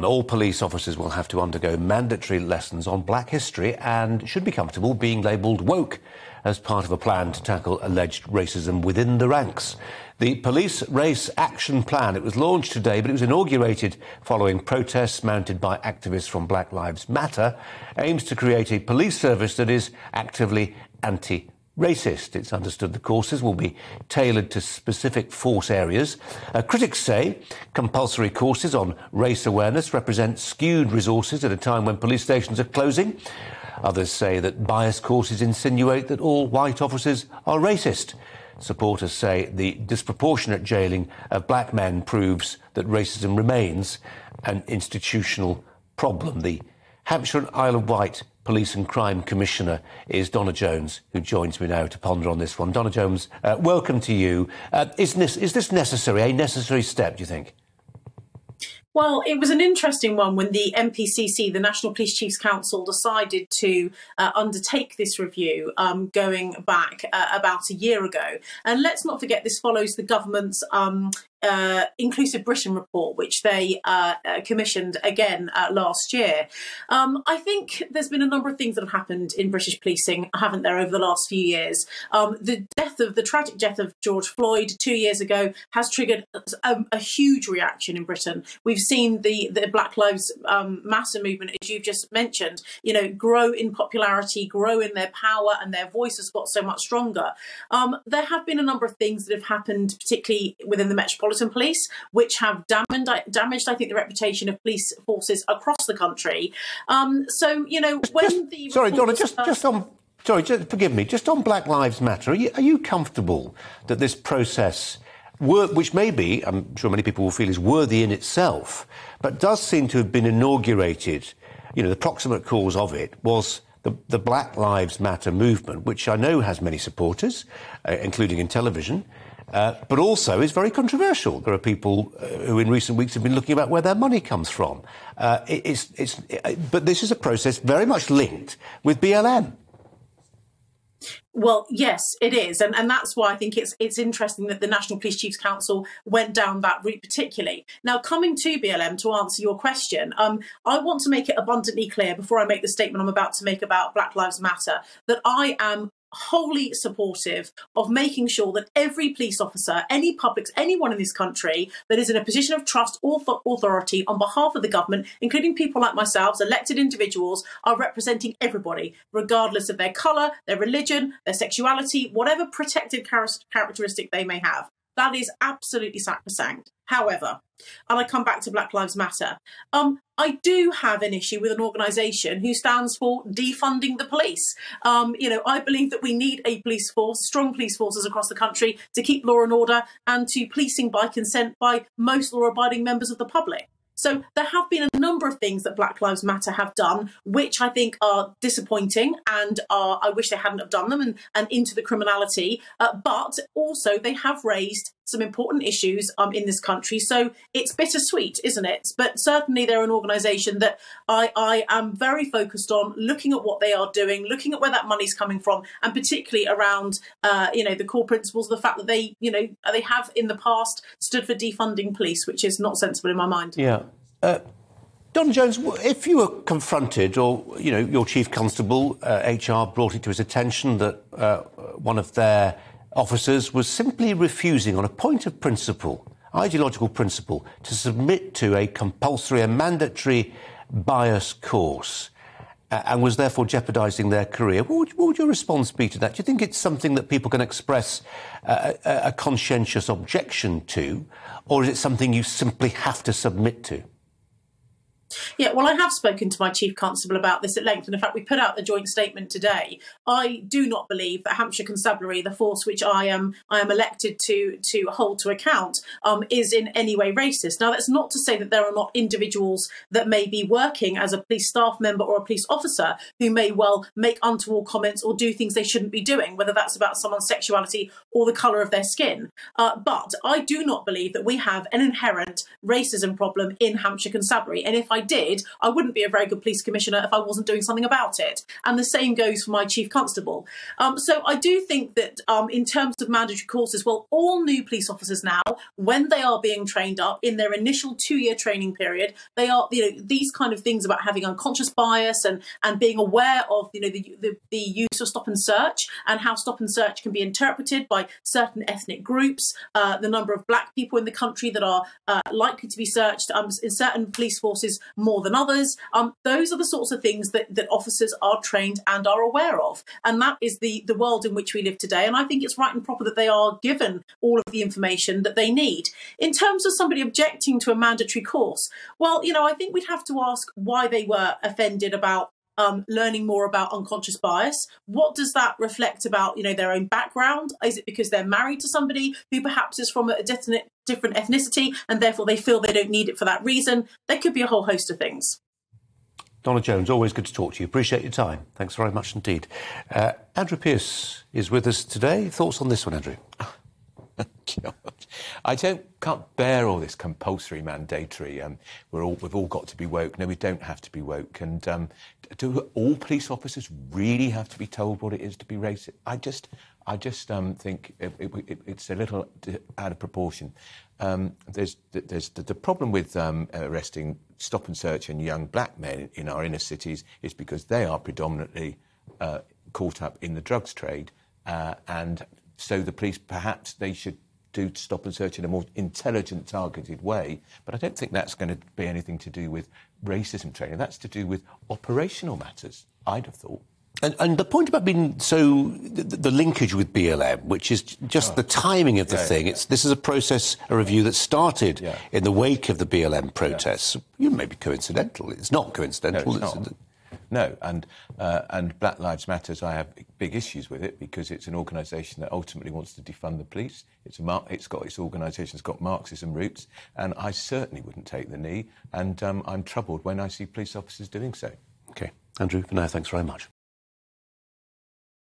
All police officers will have to undergo mandatory lessons on black history and should be comfortable being labelled woke as part of a plan to tackle alleged racism within the ranks. The Police Race Action Plan, it was launched today, but it was inaugurated following protests mounted by activists from Black Lives Matter, aims to create a police service that is actively anti-racist. It's understood the courses will be tailored to specific force areas. Critics say compulsory courses on race awareness represent skewed resources at a time when police stations are closing. Others say that bias courses insinuate that all white officers are racist. Supporters say the disproportionate jailing of black men proves that racism remains an institutional problem. The Hampshire and Isle of Wight Police and Crime Commissioner is Donna Jones, who joins me now to ponder on this one. Donna Jones, welcome to you. Is this necessary, a necessary step, do you think? Well, it was an interesting one when the NPCC, the National Police Chiefs Council, decided to undertake this review going back about a year ago. And let's not forget, this follows the government's Inclusive Britain report, which they commissioned again last year. I think there's been a number of things that have happened in British policing, haven't there, over the last few years. The tragic death of George Floyd 2 years ago has triggered a huge reaction in Britain. We've seen the Black Lives Matter movement, as you've just mentioned, grow in popularity, grow in their power, and their voice has got so much stronger. There have been a number of things that have happened, particularly within the Metropolitan Police, which have damaged, I think, the reputation of police forces across the country. Sorry, Donna, forgive me, just on Black Lives Matter, are you comfortable that this process, which maybe, I'm sure many people will feel is worthy in itself, but does seem to have been inaugurated, the proximate cause of it was the Black Lives Matter movement, which I know has many supporters, including in television, but also is very controversial. There are people who in recent weeks have been looking about where their money comes from. But this is a process very much linked with BLM. Well, yes, it is. And that's why I think it's interesting that the National Police Chiefs Council went down that route particularly. Now, coming to BLM, to answer your question, I want to make it abundantly clear before I make the statement I'm about to make about Black Lives Matter that I am wholly supportive of making sure that every police officer, anyone in this country that is in a position of trust or authority on behalf of the government, including people like myself, elected individuals, are representing everybody, regardless of their colour, their religion, their sexuality, whatever protected characteristic they may have. That is absolutely sacrosanct. However, and I come back to Black Lives Matter, I do have an issue with an organisation who stands for defunding the police. I believe that we need a police force, strong police forces across the country to keep law and order and to policing by consent by most law-abiding members of the public. So there have been a number of things that Black Lives Matter have done, which I think are disappointing and I wish they hadn't have done them and into the criminality. But also they have raised some important issues in this country. So it's bittersweet, isn't it? But certainly they're an organisation that I am very focused on looking at what they are doing, looking at where that money's coming from, and particularly around, the core principles, the fact that they have in the past stood for defunding police, which is not sensible in my mind. Yeah. Donna Jones, if you were confronted or, your chief constable, HR, brought it to his attention that one of their officers was simply refusing on a point of principle, ideological principle, to submit to a compulsory and mandatory bias course and was therefore jeopardising their career, what would your response be to that? Do you think it's something that people can express a conscientious objection to, or is it something you simply have to submit to? Yeah, well, I have spoken to my chief constable about this at length, and in fact we put out the joint statement today. I do not believe that Hampshire Constabulary, the force which I am elected to hold to account, is in any way racist. Now, that's not to say that there are not individuals that may be working as a police staff member or a police officer who may well make untoward comments or do things they shouldn't be doing, whether that's about someone's sexuality or the colour of their skin. But I do not believe that we have an inherent racism problem in Hampshire Constabulary, and if I did, did, I wouldn't be a very good police commissioner if I wasn't doing something about it. And the same goes for my chief constable. So I do think that in terms of mandatory courses, well, all new police officers now, when they are being trained up in their initial 2-year training period, they are, these kind of things about having unconscious bias and being aware of, the use of stop and search and how stop and search can be interpreted by certain ethnic groups, the number of black people in the country that are likely to be searched in certain police forces more than others. Those are the sorts of things that officers are trained and are aware of. And that is the world in which we live today. And I think it's right and proper that they are given all of the information that they need. In terms of somebody objecting to a mandatory course, well, I think we'd have to ask why they were offended about learning more about unconscious bias. What does that reflect about, their own background? Is it because they're married to somebody who perhaps is from a different ethnicity and therefore they feel they don't need it for that reason? There could be a whole host of things. Donna Jones, always good to talk to you. Appreciate your time. Thanks very much indeed. Andrew Pearce is with us today. Thoughts on this one, Andrew? God. I can't bear all this compulsory, mandatory. We've all got to be woke. No, we don't have to be woke. And do all police officers really have to be told what it is to be racist? I just think it's a little out of proportion. There's the problem with arresting, stop and search and young black men in our inner cities is because they are predominantly caught up in the drugs trade, and so the police, perhaps they should do stop and search in a more intelligent, targeted way. But I don't think that's going to be anything to do with racism training. That's to do with operational matters, I'd have thought. And the point about being the linkage with BLM, which is just the timing of the thing. This is a process, a review that started in the wake of the BLM protests. You may be coincidental. It's not coincidental. No, it's not. No, and Black Lives Matter, I have big issues with it because it's an organisation that ultimately wants to defund the police. Its organisation's got Marxism roots, and I certainly wouldn't take the knee. And I'm troubled when I see police officers doing so. OK, Andrew, for now, thanks very much.